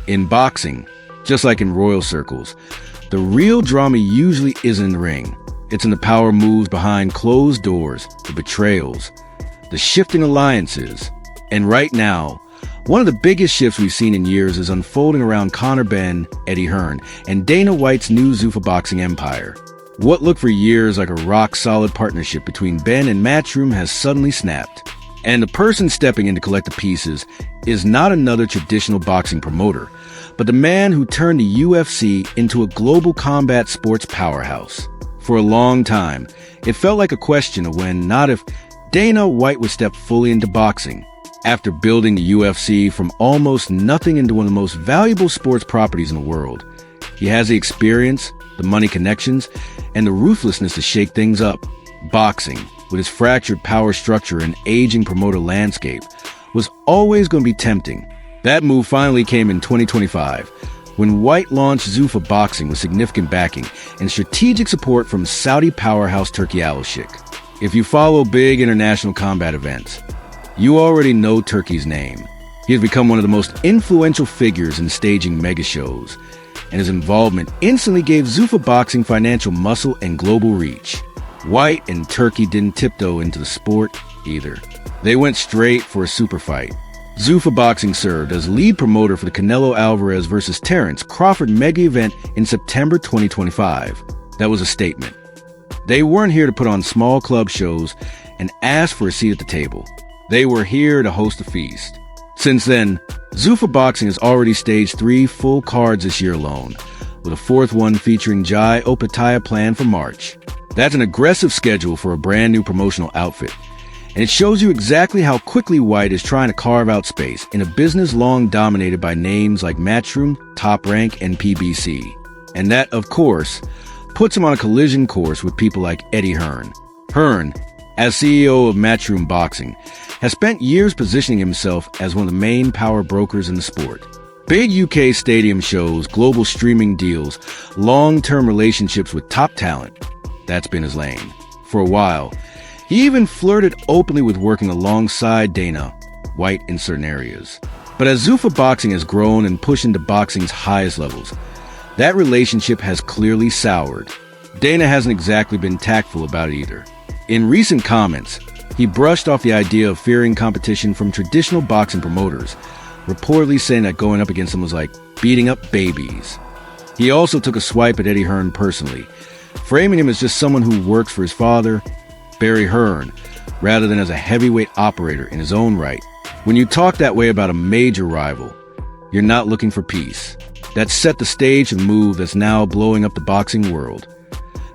In boxing, just like in royal circles, the real drama usually isn't in the ring. It's in the power moves behind closed doors, the betrayals, the shifting alliances. And right now, one of the biggest shifts we've seen in years is unfolding around Conor Benn, Eddie Hearn, and Dana White's new Zuffa boxing empire. What looked for years like a rock-solid partnership between Benn and Matchroom has suddenly snapped. And the person stepping in to collect the pieces is not another traditional boxing promoter, but the man who turned the UFC into a global combat sports powerhouse. For a long time, it felt like a question of when, not if, Dana White would step fully into boxing. After building the UFC from almost nothing into one of the most valuable sports properties in the world, he has the experience, the money connections, and the ruthlessness to shake things up. Boxing, with its fractured power structure and aging promoter landscape, was always going to be tempting. That move finally came in 2025, when White launched Zuffa Boxing with significant backing and strategic support from Saudi powerhouse Turki Al-Sheikh. If you follow big international combat events, you already know Turki's name. He has become one of the most influential figures in staging mega shows, and his involvement instantly gave Zuffa Boxing financial muscle and global reach. White and Turki didn't tiptoe into the sport either. They went straight for a super fight. Zuffa Boxing served as lead promoter for the Canelo Alvarez vs. Terence Crawford mega event in September 2025. That was a statement. They weren't here to put on small club shows and ask for a seat at the table. They were here to host a feast. Since then, Zuffa Boxing has already staged 3 full cards this year alone, with a 4th one featuring Jai Opataya planned for March. That's an aggressive schedule for a brand new promotional outfit, and it shows you exactly how quickly White is trying to carve out space in a business long dominated by names like Matchroom, Top Rank, and PBC. And that, of course, puts him on a collision course with people like Eddie Hearn. Hearn, as CEO of Matchroom Boxing, has spent years positioning himself as one of the main power brokers in the sport. Big UK stadium shows, global streaming deals, long-term relationships with top talent. That's been his lane. For a while, he even flirted openly with working alongside Dana White in certain areas. But as Zuffa Boxing has grown and pushed into boxing's highest levels, that relationship has clearly soured. Dana hasn't exactly been tactful about it either. In recent comments, he brushed off the idea of fearing competition from traditional boxing promoters, reportedly saying that going up against them was like beating up babies. He also took a swipe at Eddie Hearn personally, framing him as just someone who works for his father, Barry Hearn, rather than as a heavyweight operator in his own right. When you talk that way about a major rival, you're not looking for peace. That set the stage for the move that's now blowing up the boxing world.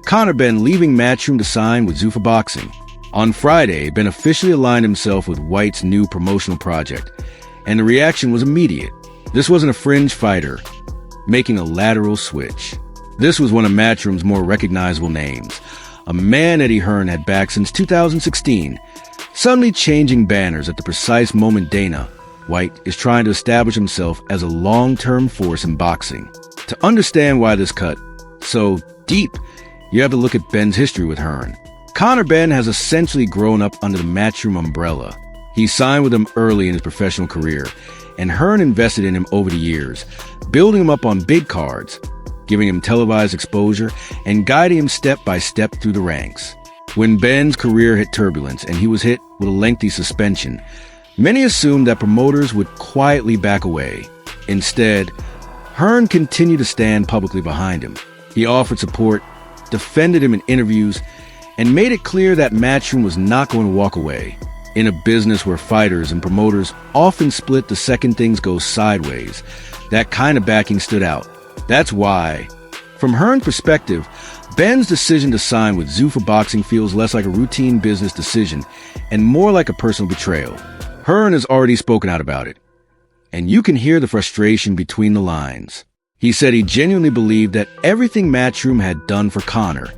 Conor Benn leaving Matchroom to sign with Zuffa Boxing. On Friday, Benn officially aligned himself with White's new promotional project, and the reaction was immediate. This wasn't a fringe fighter making a lateral switch. This was one of Matchroom's more recognizable names, a man Eddie Hearn had backed since 2016, suddenly changing banners at the precise moment Dana White is trying to establish himself as a long-term force in boxing. To understand why this cut so deep, you have to look at Benn's history with Hearn. Conor Benn has essentially grown up under the Matchroom umbrella. He signed with them early in his professional career, and Hearn invested in him over the years, building him up on big cards, giving him televised exposure, and guiding him step by step through the ranks. When Benn's career hit turbulence and he was hit with a lengthy suspension, many assumed that promoters would quietly back away. Instead, Hearn continued to stand publicly behind him. He offered support, defended him in interviews, and made it clear that Matchroom was not going to walk away. In a business where fighters and promoters often split the second things go sideways, that kind of backing stood out. That's why, from Hearn's perspective, Benn's decision to sign with Zuffa Boxing feels less like a routine business decision and more like a personal betrayal. Hearn has already spoken out about it, and you can hear the frustration between the lines. He said he genuinely believed that everything Matchroom had done for Conor,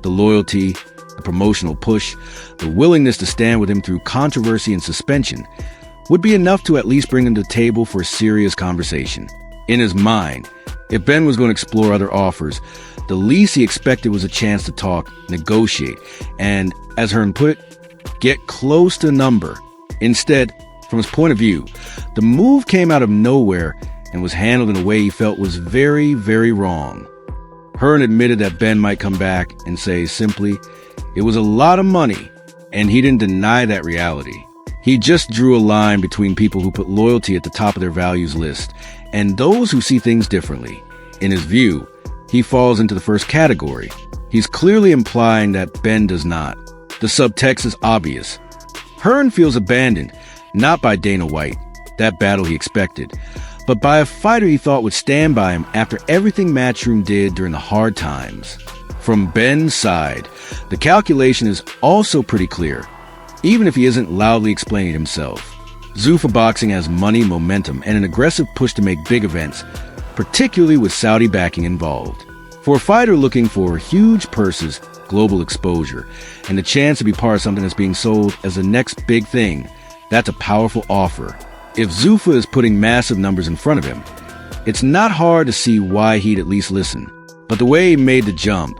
the loyalty, the promotional push, the willingness to stand with him through controversy and suspension, would be enough to at least bring him to the table for a serious conversation. In his mind, if Benn was going to explore other offers, the least he expected was a chance to talk, negotiate, and, as Hearn put it, get close to a number. Instead, from his point of view, the move came out of nowhere and was handled in a way he felt was very, very wrong. Hearn admitted that Benn might come back and say simply, it was a lot of money, and he didn't deny that reality. He just drew a line between people who put loyalty at the top of their values list and those who see things differently. In his view, he falls into the first category. He's clearly implying that Benn does not. The subtext is obvious. Hearn feels abandoned, not by Dana White, that battle he expected, but by a fighter he thought would stand by him after everything Matchroom did during the hard times. From Benn's side, the calculation is also pretty clear, even if he isn't loudly explaining it himself. Zuffa Boxing has money, momentum, and an aggressive push to make big events, particularly with Saudi backing involved. For a fighter looking for huge purses, global exposure, and the chance to be part of something that's being sold as the next big thing, that's a powerful offer. If Zuffa is putting massive numbers in front of him, it's not hard to see why he'd at least listen. But the way he made the jump,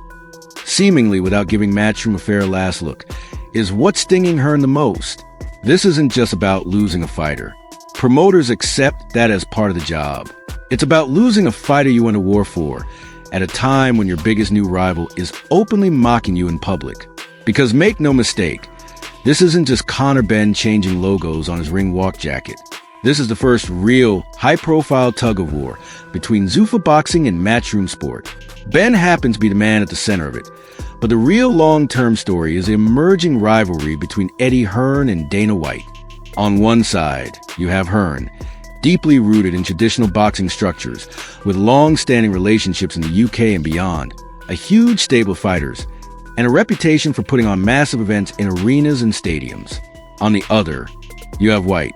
seemingly without giving Matchroom a fair last look, is what's stinging Hearn the most. This isn't just about losing a fighter. Promoters accept that as part of the job. It's about losing a fighter you went to war for, at a time when your biggest new rival is openly mocking you in public. Because make no mistake, this isn't just Conor Benn changing logos on his ring walk jacket. This is the first real, high-profile tug-of-war between Zuffa Boxing and Matchroom Sport. Benn happens to be the man at the center of it, but the real long-term story is the emerging rivalry between Eddie Hearn and Dana White. On one side, you have Hearn, deeply rooted in traditional boxing structures, with long-standing relationships in the UK and beyond, a huge stable of fighters, and a reputation for putting on massive events in arenas and stadiums. On the other, you have White,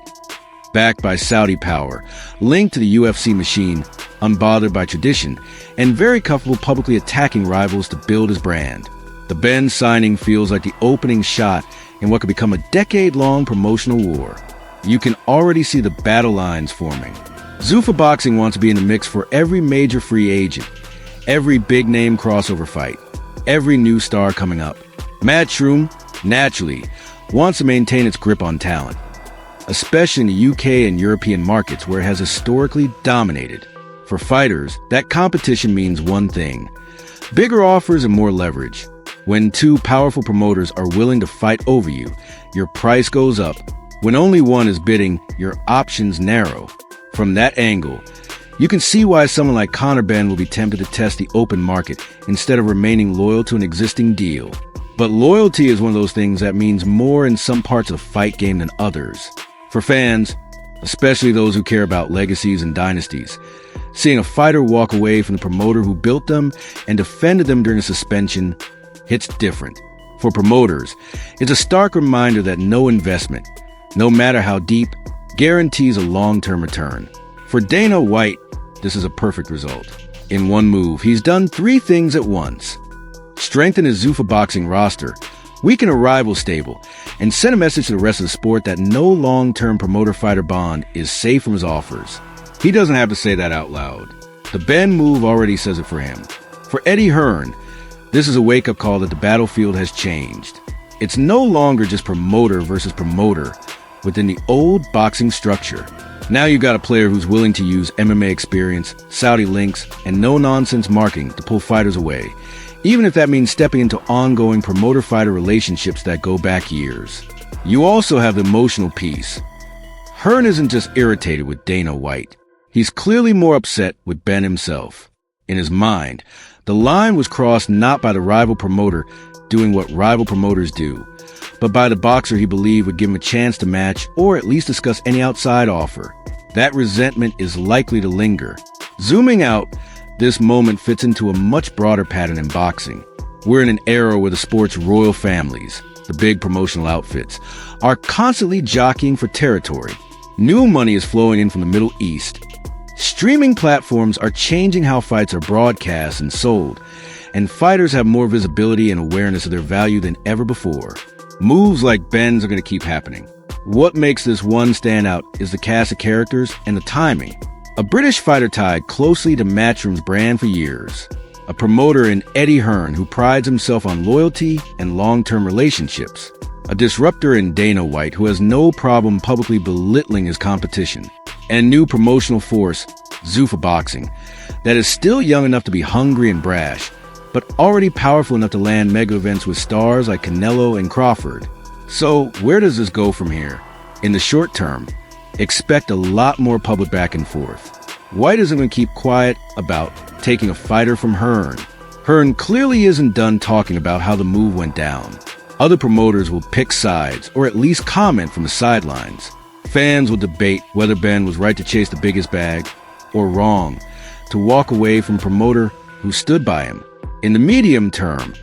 backed by Saudi power, linked to the UFC machine, unbothered by tradition, and very comfortable publicly attacking rivals to build his brand. The Benn signing feels like the opening shot in what could become a decade-long promotional war. You can already see the battle lines forming. Zuffa Boxing wants to be in the mix for every major free agent, every big-name crossover fight, every new star coming up. Matchroom, naturally, wants to maintain its grip on talent, especially in the UK and European markets where it has historically dominated. For fighters, that competition means one thing: bigger offers and more leverage. When two powerful promoters are willing to fight over you, your price goes up. When only one is bidding, your options narrow. From that angle, you can see why someone like Conor Benn will be tempted to test the open market instead of remaining loyal to an existing deal. But loyalty is one of those things that means more in some parts of the fight game than others. For fans, especially those who care about legacies and dynasties, seeing a fighter walk away from the promoter who built them and defended them during a suspension hits different. For promoters, it's a stark reminder that no investment, no matter how deep, guarantees a long-term return. For Dana White, this is a perfect result. In one move, he's done three things at once: strengthen his Zuffa Boxing roster, weaken a rival stable, and send a message to the rest of the sport that no long-term promoter-fighter bond is safe from his offers. He doesn't have to say that out loud. The Benn move already says it for him. For Eddie Hearn, this is a wake-up call that the battlefield has changed. It's no longer just promoter versus promoter within the old boxing structure. Now you've got a player who's willing to use MMA experience, Saudi links, and no-nonsense marketing to pull fighters away, even if that means stepping into ongoing promoter-fighter relationships that go back years. You also have the emotional piece. Hearn isn't just irritated with Dana White. He's clearly more upset with Benn himself. In his mind, the line was crossed not by the rival promoter doing what rival promoters do, but by the boxer he believed would give him a chance to match or at least discuss any outside offer. That resentment is likely to linger. Zooming out, this moment fits into a much broader pattern in boxing. We're in an era where the sport's royal families, the big promotional outfits, are constantly jockeying for territory. New money is flowing in from the Middle East. Streaming platforms are changing how fights are broadcast and sold, and fighters have more visibility and awareness of their value than ever before. Moves like Benn's are going to keep happening. What makes this one stand out is the cast of characters and the timing. A British fighter tied closely to Matchroom's brand for years. A promoter in Eddie Hearn who prides himself on loyalty and long-term relationships. A disruptor in Dana White who has no problem publicly belittling his competition. And new promotional force, Zuffa Boxing, that is still young enough to be hungry and brash, but already powerful enough to land mega events with stars like Canelo and Crawford. So where does this go from here? In the short term, expect a lot more public back and forth. White isn't going to keep quiet about taking a fighter from Hearn. Hearn clearly isn't done talking about how the move went down. Other promoters will pick sides, or at least comment from the sidelines. Fans will debate whether Benn was right to chase the biggest bag, or wrong to walk away from a promoter who stood by him. In the medium term,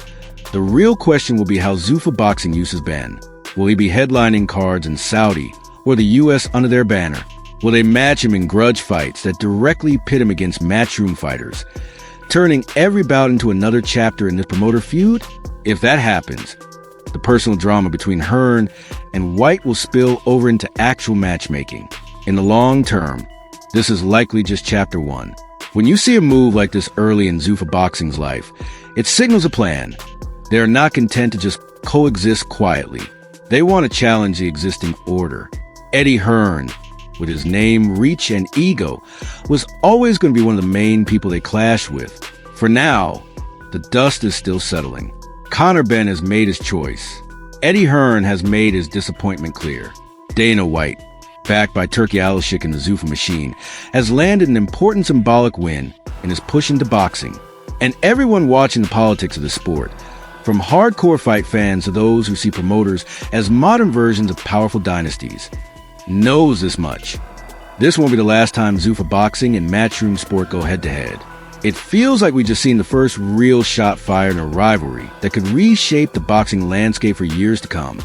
the real question will be how Zuffa Boxing uses Benn. Will he be headlining cards in Saudi or the US under their banner? Will they match him in grudge fights that directly pit him against matchroom fighters, turning every bout into another chapter in this promoter feud? If that happens, the personal drama between Hearn and White will spill over into actual matchmaking. In the long term, this is likely just chapter 1. When you see a move like this early in Zuffa Boxing's life, it signals a plan. They are not content to just coexist quietly. They want to challenge the existing order. Eddie Hearn, with his name, reach, and ego, was always going to be one of the main people they clash with. For now, the dust is still settling. Conor Benn has made his choice. Eddie Hearn has made his disappointment clear. Dana White, backed by Turkey Alashik and the Zuffa machine, has landed an important symbolic win and is pushing to boxing. And everyone watching the politics of the sport, from hardcore fight fans to those who see promoters as modern versions of powerful dynasties, knows this much. This won't be the last time Zuffa Boxing and matchroom sport go head-to-head. It feels like we just seen the first real shot fired in a rivalry that could reshape the boxing landscape for years to come.